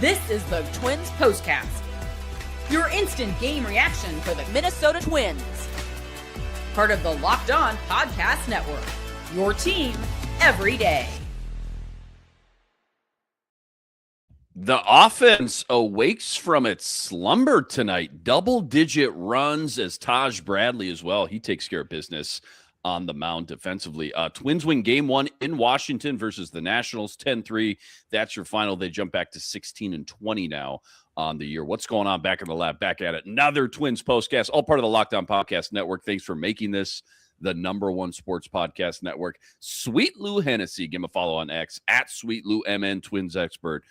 This is the Twins POSTCAST, your instant game reaction for the Minnesota Twins. Part of the Locked On Podcast Network, your team every day. The offense awakes from its slumber tonight. Double-digit runs as Taj Bradley as well. He takes care of business on the mound defensively. Twins win game one in Washington versus the Nationals, 10-3. That's your final. They jump back to 16-20 now on the year. What's going on back in the lab? Back at it. Another Twins postcast, all part of the Locked On Podcast Network. Thanks for making this the number one sports podcast network. Sweet Lou Hennessy, give him a follow on X, at Sweet Lou MN, Twins expert,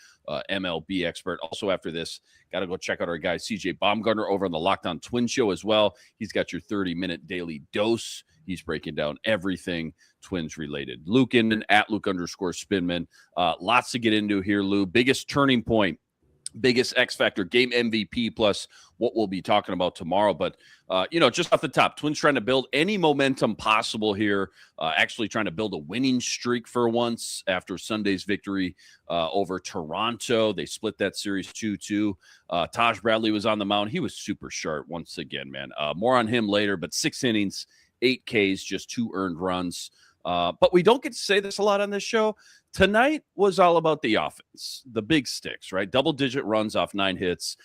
MLB expert. Also after this, got to go check out our guy CJ Baumgartner over on the Locked On Twins show as well. He's got your 30-minute daily dose. He's breaking down everything Twins related. Luke Inman, at Luke_Spinman. Lots to get into here, Lou. Biggest turning point, biggest X factor, game MVP, plus what we'll be talking about tomorrow. But, just off the top, Twins trying to build any momentum possible here, actually trying to build a winning streak for once after Sunday's victory over Toronto. They split that series 2-2. Taj Bradley was on the mound. He was super sharp once again, man. More on him later, but 6 innings, 8 Ks, just 2 earned runs. But we don't get to say this a lot on this show. Tonight was all about the offense, the big sticks, right? Double-digit runs off 9 hits,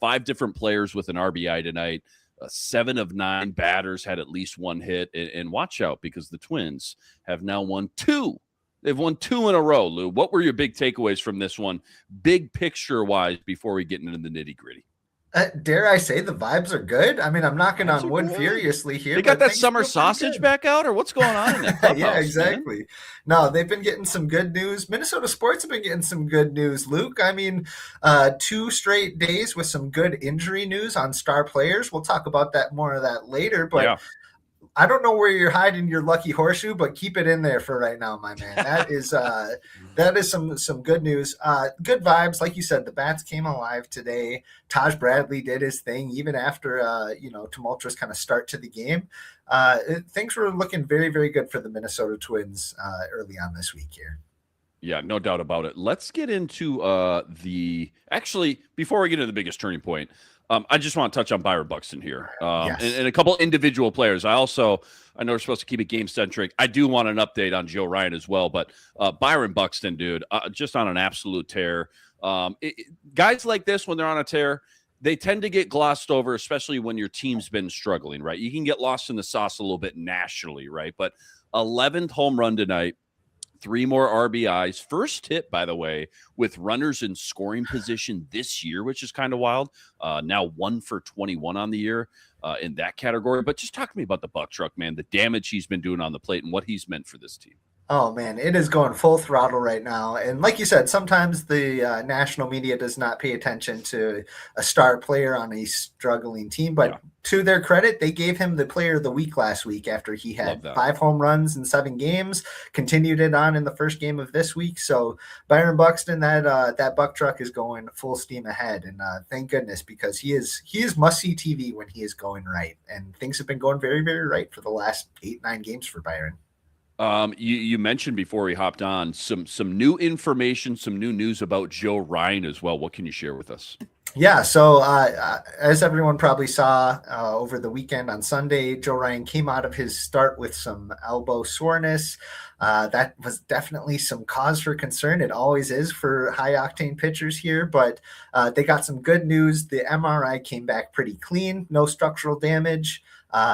5 different players with an RBI tonight. 7 of 9 batters had at least 1 hit. And watch out, because the Twins have now won 2. They've won 2 in a row, Lou. What were your big takeaways from this one, big picture-wise, before we get into the nitty-gritty? Dare I say the vibes are good? I mean, I'm knocking on wood furiously here. They got that summer sausage back out, or what's going on in that clubhouse? Yeah, exactly. Man? No, they've been getting some good news. Minnesota sports have been getting some good news, Luke. I mean, 2 straight days with some good injury news on star players. We'll talk about that more of that later, but yeah. I don't know where you're hiding your lucky horseshoe, but keep it in there for right now, my man. That is some good news. Good vibes, like you said. The bats came alive today. Taj Bradley did his thing, even after tumultuous kind of start to the game. Things were looking very, very good for the Minnesota Twins early on this week here. Yeah, no doubt about it. Let's get into before we get into the biggest turning point. I just want to touch on Byron Buxton here yes. and a couple individual players. I know we're supposed to keep it game-centric. I do want an update on Joe Ryan as well, but Byron Buxton, dude, just on an absolute tear. Guys like this, when they're on a tear, they tend to get glossed over, especially when your team's been struggling, right? You can get lost in the sauce a little bit nationally, right? But 11th home run tonight. 3 more RBIs. First hit, by the way, with runners in scoring position this year, which is kind of wild. Now 1 for 21 on the year in that category. But just talk to me about the Buck Truck, man, the damage he's been doing on the plate and what he's meant for this team. Oh, man, it is going full throttle right now. And like you said, sometimes the national media does not pay attention to a star player on a struggling team. But to their credit, they gave him the player of the week last week after he had 5 home runs in 7 games, continued it on in the first game of this week. So Byron Buxton, that Buck Truck is going full steam ahead. And thank goodness, because he is must-see TV when he is going right. And things have been going very, very right for the last 8-9 games for Byron. You mentioned before we hopped on some new information, some new news about Joe Ryan as well. What can you share with us? Yeah, so as everyone probably saw over the weekend on Sunday, Joe Ryan came out of his start with some elbow soreness. That was definitely some cause for concern. It always is for high-octane pitchers here, but they got some good news. The MRI came back pretty clean, no structural damage.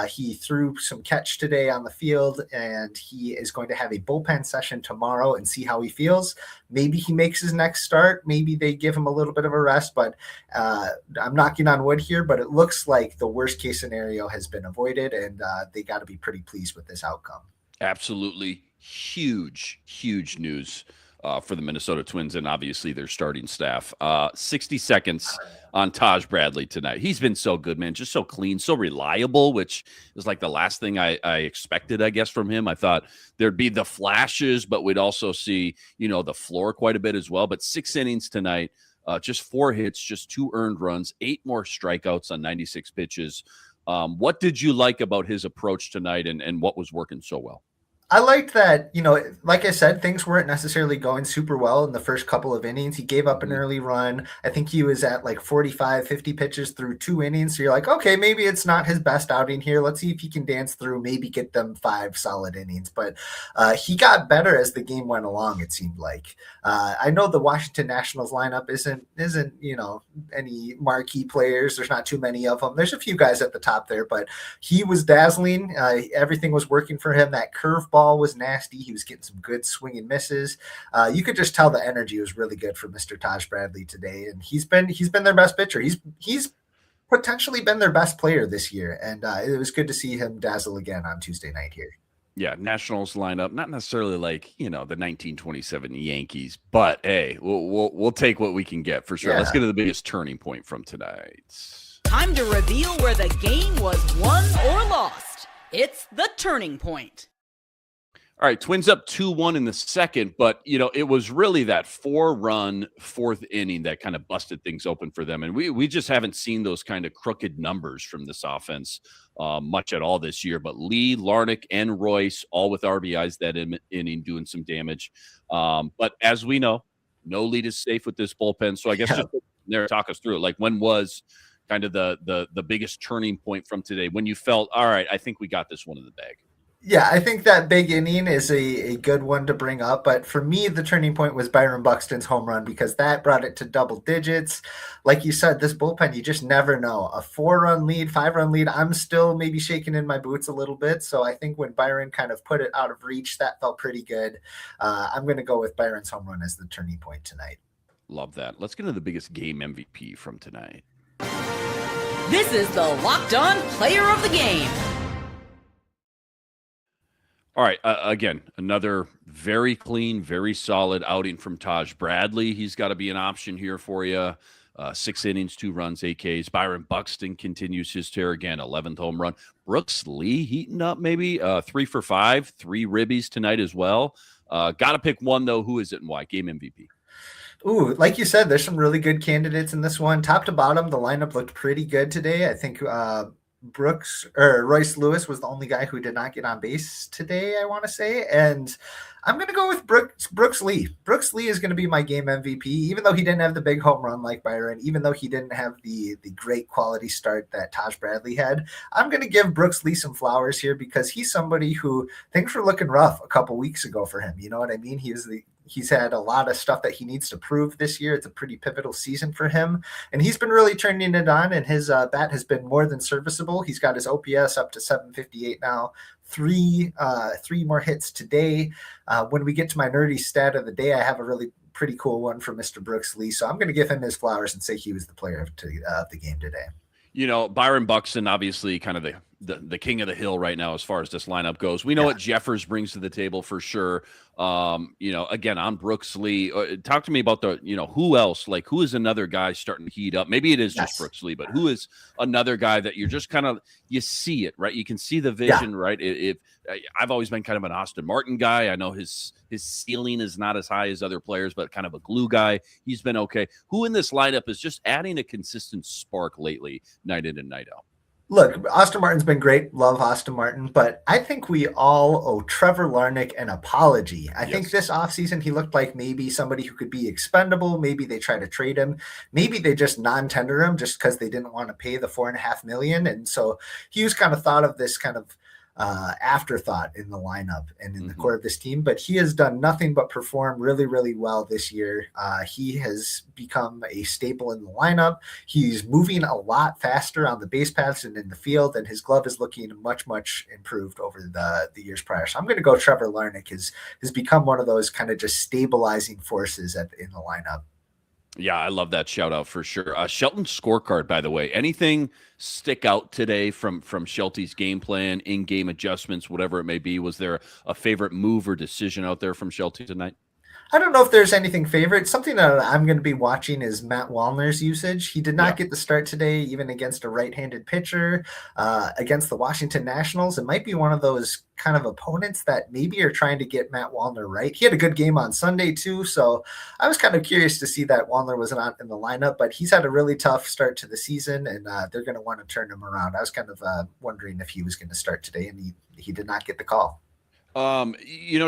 He threw some catch today on the field, and he is going to have a bullpen session tomorrow and see how he feels. Maybe he makes his next start. Maybe they give him a little bit of a rest, but I'm knocking on wood here, but it looks like the worst case scenario has been avoided, and they got to be pretty pleased with this outcome. Absolutely huge news for the Minnesota Twins and obviously their starting staff. 60 seconds on Taj Bradley tonight. He's been so good, man. Just so clean, so reliable, which is like the last thing I expected, I guess, from him. I thought there'd be the flashes, but we'd also see, the floor quite a bit as well. But 6 innings tonight, just 4 hits, just 2 earned runs, 8 more strikeouts on 96 pitches. What did you like about his approach tonight and what was working so well? I liked that, like I said, things weren't necessarily going super well in the first couple of innings. He gave up an Mhm. early run. I think he was at like 45, 50 pitches through 2 innings. So you're like, okay, maybe it's not his best outing here. Let's see if he can dance through, maybe get them 5 solid innings. But he got better as the game went along, it seemed like. I know the Washington Nationals lineup isn't any marquee players. There's not too many of them. There's a few guys at the top there, but he was dazzling. Everything was working for him. That curveball was nasty. He was getting some good swing and misses. You could just tell the energy was really good for Mr. Taj Bradley today, and he's been their best pitcher. He's potentially been their best player this year, and it was good to see him dazzle again on Tuesday night here. Yeah, Nationals lineup, not necessarily like the 1927 Yankees, but hey, we'll take what we can get for sure. Yeah. Let's get to the biggest turning point from tonight. Time to reveal where the game was won or lost. It's the turning point. All right, Twins up 2-1 in the second, but it was really that 4-run fourth inning that kind of busted things open for them, and we just haven't seen those kind of crooked numbers from this offense much at all this year. But Lee, Larnach, and Royce all with RBIs that inning, doing some damage. But as we know, no lead is safe with this bullpen. So I guess just there, talk us through it. Like, when was kind of the biggest turning point from today when you felt, all right, I think we got this one in the bag? Yeah, I think that big inning is a good one to bring up. But for me, the turning point was Byron Buxton's home run, because that brought it to double digits. Like you said, this bullpen, you just never know. A 4-run lead, 5-run lead, I'm still maybe shaking in my boots a little bit. So I think when Byron kind of put it out of reach, that felt pretty good. I'm going to go with Byron's home run as the turning point tonight. Love that. Let's get into the biggest game MVP from tonight. This is the Locked On Player of the Game. All right. Again, another very clean, very solid outing from Taj Bradley. He's got to be an option here for you. 6 innings, 2 runs, 8 Ks. Byron Buxton continues his tear again, 11th home run. Brooks Lee heating up maybe 3 for 5, 3 ribbies tonight as well. Got to pick one, though. Who is it and why? Game MVP. Ooh, like you said, there's some really good candidates in this one. Top to bottom, the lineup looked pretty good today. I think Royce Lewis was the only guy who did not get on base today, I want to say. And I'm going to go with Brooks Lee. Brooks Lee is going to be my game MVP, even though he didn't have the big home run like Byron, even though he didn't have the great quality start that Taj Bradley had. I'm going to give Brooks Lee some flowers here, because he's somebody who things were looking rough a couple weeks ago for him. You know what I mean? He's had a lot of stuff that he needs to prove this year. It's a pretty pivotal season for him, and he's been really turning it on, and his bat has been more than serviceable. He's got his OPS up to 758 now, three more hits today. When we get to my nerdy stat of the day, I have a really pretty cool one for Mr. Brooks Lee, so I'm going to give him his flowers and say he was the player of the game today. Byron Buxton, obviously kind of the king of the hill right now as far as this lineup goes. We know what Jeffers brings to the table for sure. Again, on Brooks Lee, talk to me about who else, like who is another guy starting to heat up? Maybe it is just Brooks Lee, but who is another guy that you're just kind of, you see it, right? You can see the vision, right? I've always been kind of an Austin Martin guy. I know his ceiling is not as high as other players, but kind of a glue guy. He's been okay. Who in this lineup is just adding a consistent spark lately, night in and night out? Look, Austin Martin's been great. Love Austin Martin. But I think we all owe Trevor Larnach an apology. I think this offseason he looked like maybe somebody who could be expendable. Maybe they try to trade him. Maybe they just non-tender him just because they didn't want to pay the $4.5 million. And so he was kind of thought of this kind of afterthought in the lineup and in the core of this team, but he has done nothing but perform really, really well this year. He has become a staple in the lineup. He's moving a lot faster on the base paths and in the field, and his glove is looking much, much improved over the years prior. So I'm going to go Trevor Larnach has become one of those kind of just stabilizing forces in the lineup. Yeah, I love that shout out for sure. Shelton's scorecard, by the way, anything stick out today from Shelty's game plan, in-game adjustments, whatever it may be? Was there a favorite move or decision out there from Shelty tonight? I don't know if there's anything favorite. Something that I'm going to be watching is Matt Wallner's usage. He did not get the start today, even against a right-handed pitcher, against the Washington Nationals. It might be one of those kind of opponents that maybe are trying to get Matt Wallner right. He had a good game on Sunday too, so I was kind of curious to see that Wallner was not in the lineup, but he's had a really tough start to the season, and they're going to want to turn him around. I was kind of wondering if he was going to start today, and he did not get the call.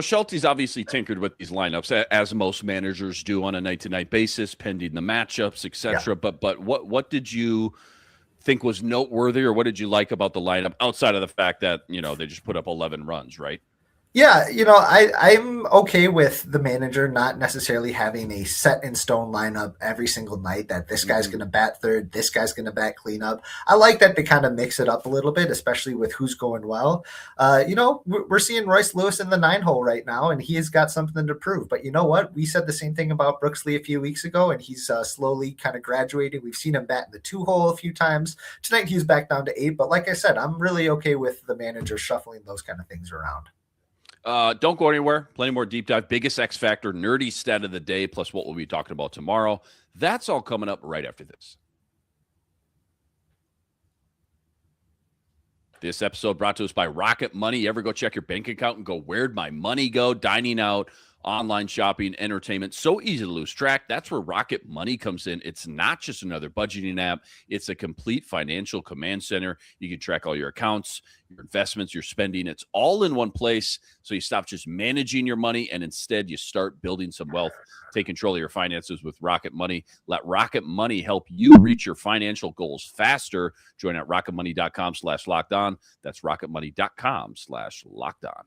Schulte's obviously tinkered with these lineups as most managers do on a night-to-night basis, pending the matchups, etc. Yeah. But what did you think was noteworthy, or what did you like about the lineup outside of the fact that they just put up 11 runs, right? Yeah, I'm okay with the manager not necessarily having a set in stone lineup every single night that this guy's going to bat third, this guy's going to bat cleanup. I like that they kind of mix it up a little bit, especially with who's going well. We're seeing Royce Lewis in the 9-hole right now, and he has got something to prove. But you know what? We said the same thing about Brooks Lee a few weeks ago, and he's slowly kind of graduating. We've seen him bat in the 2-hole a few times. Tonight he's back down to 8, but like I said, I'm really okay with the manager shuffling those kind of things around. Don't go anywhere. Plenty more deep dive. Biggest X factor, nerdy stat of the day, plus what we'll be talking about tomorrow. That's all coming up right after this. This episode brought to us by Rocket Money. You ever go check your bank account and go, where'd my money go? Dining out, online shopping, entertainment, so easy to lose track. That's where Rocket Money comes in. It's not just another budgeting app. It's a complete financial command center. You can track all your accounts, your investments, your spending. It's all in one place. So you stop just managing your money and instead you start building some wealth. Take control of your finances with Rocket Money. Let Rocket Money help you reach your financial goals faster. Join at rocketmoney.com/lockedon. That's rocketmoney.com/lockedon.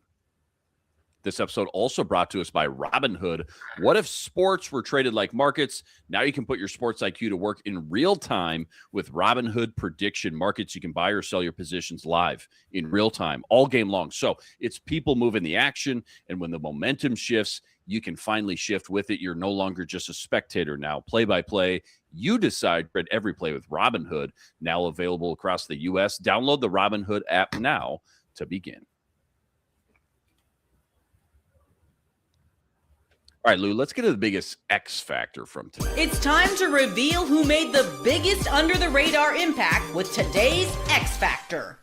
This episode also brought to us by Robinhood. What if sports were traded like markets? Now you can put your sports IQ to work in real time with Robinhood prediction markets. You can buy or sell your positions live in real time all game long. So it's people moving the action, and when the momentum shifts, you can finally shift with it. You're no longer just a spectator now. Play by play, you decide every play with Robinhood, now available across the U.S. Download the Robinhood app now to begin. All right, Lou, let's get to the biggest X factor from today. It's time to reveal who made the biggest under-the-radar impact with today's X Factor.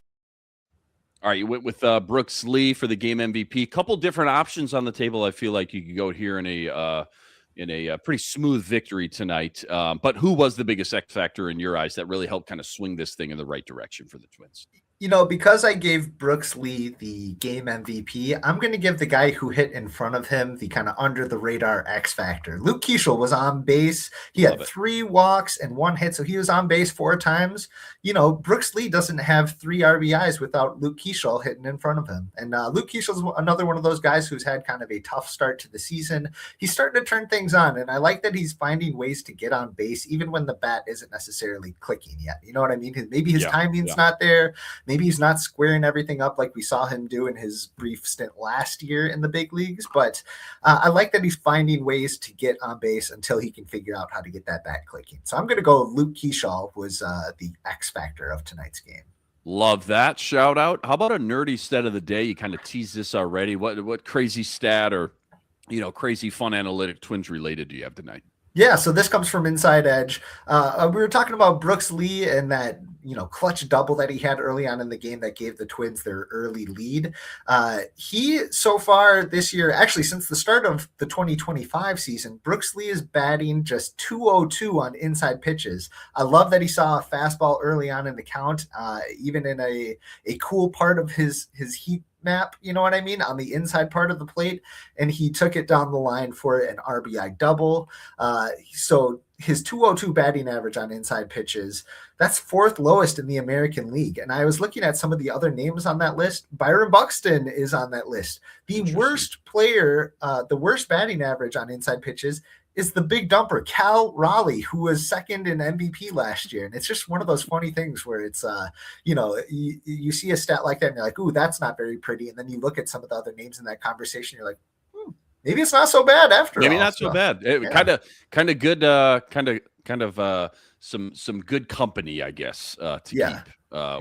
All right, you went with Brooks Lee for the game MVP. Couple different options on the table. I feel like you could go here in a pretty smooth victory tonight. But who was the biggest X factor in your eyes that really helped kind of swing this thing in the right direction for the Twins? Because I gave Brooks Lee the game MVP, I'm going to give the guy who hit in front of him the kind of under the radar X factor. Luke Keeschel was on base. He had 3 walks and 1 hit, so he was on base 4 times. Brooks Lee doesn't have 3 RBIs without Luke Keeschel hitting in front of him. And Luke Keeschel is another one of those guys who's had kind of a tough start to the season. He's starting to turn things on, and I like that he's finding ways to get on base even when the bat isn't necessarily clicking yet. You know what I mean? Maybe his timing's not there. Maybe he's not squaring everything up like we saw him do in his brief stint last year in the big leagues. But I like that he's finding ways to get on base until he can figure out how to get that bat clicking. So I'm going to go Luke Keeschel was the X factor of tonight's game. Love that. Shout out. How about a nerdy stat of the day? You kind of teased this already. What crazy stat or, crazy fun analytic Twins related do you have tonight? Yeah, so this comes from Inside Edge. We were talking about Brooks Lee and that, clutch double that he had early on in the game that gave the Twins their early lead. He, so far this year, actually since the start of the 2025 season, Brooks Lee is batting just .202 on inside pitches. I love that he saw a fastball early on in the count, even in a cool part of his heat map, you know what I mean, on the inside part of the plate, and he took it down the line for an RBI double. So his .202 batting average on inside pitches, that's 4th lowest in the American League. And I was looking at some of the other names on that list. Byron Buxton is on that list. The worst player, the worst batting average on inside pitches is the big dumper, Cal Raleigh, who was 2nd in MVP last year. And it's just one of those funny things where it's, you see a stat like that and you're like, ooh, that's not very pretty. And then you look at some of the other names in that conversation, you're like, maybe it's not so bad after all. Maybe not so bad. Kind of good, some good company, I guess, to keep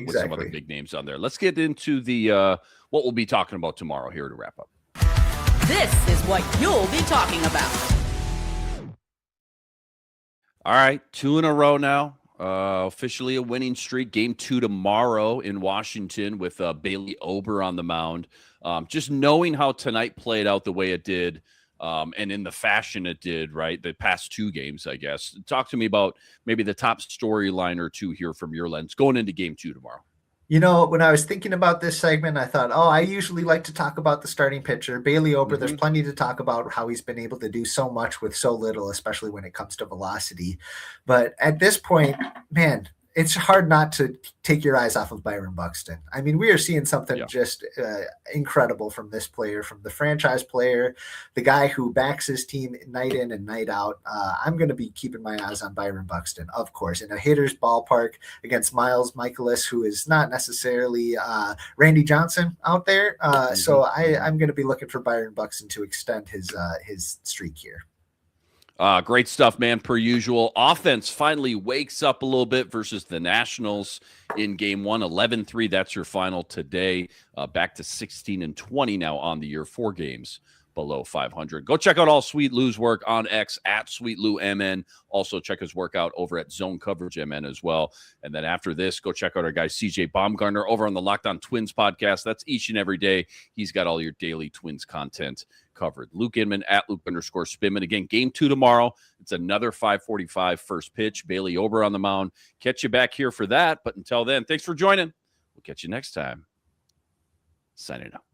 with some other big names on there. Let's get into the what we'll be talking about tomorrow here to wrap up. This is what you'll be talking about. All right, 2 in a row now. Officially a winning streak. Game 2 tomorrow in Washington with Bailey Ober on the mound. Just knowing how tonight played out the way it did, and in the fashion it did, right? The past 2 games, I guess. Talk to me about maybe the top storyline or 2 here from your lens going into game 2 tomorrow. You know, when I was thinking about this segment, I thought, oh, I usually like to talk about the starting pitcher, Bailey Ober. There's plenty to talk about how he's been able to do so much with so little, especially when it comes to velocity. But at this point, man, it's hard not to take your eyes off of Byron Buxton. I mean, we are seeing something just incredible from this player, from the franchise player, the guy who backs his team night in and night out. I'm going to be keeping my eyes on Byron Buxton, of course, in a hitter's ballpark against Miles Michaelis, who is not necessarily Randy Johnson out there. So I'm going to be looking for Byron Buxton to extend his streak here. Great stuff, man, per usual. Offense finally wakes up a little bit versus the Nationals in game one, 11-3. That's your final today. Back to 16-20 now on the year, 4 games below 500. Go check out all Sweet Lou's work on X at Sweet Lou MN. Also check his work out over at Zone Coverage MN as well. And then after this, go check out our guy CJ Baumgartner over on the Locked On Twins podcast. That's each and every day. He's got all your daily Twins content covered. Luke Inman at Luke_Spinman. Again, game 2 tomorrow. It's another 5:45 first pitch. Bailey Ober on the mound. Catch you back here for that. But until then, thanks for joining. We'll catch you next time. Signing out.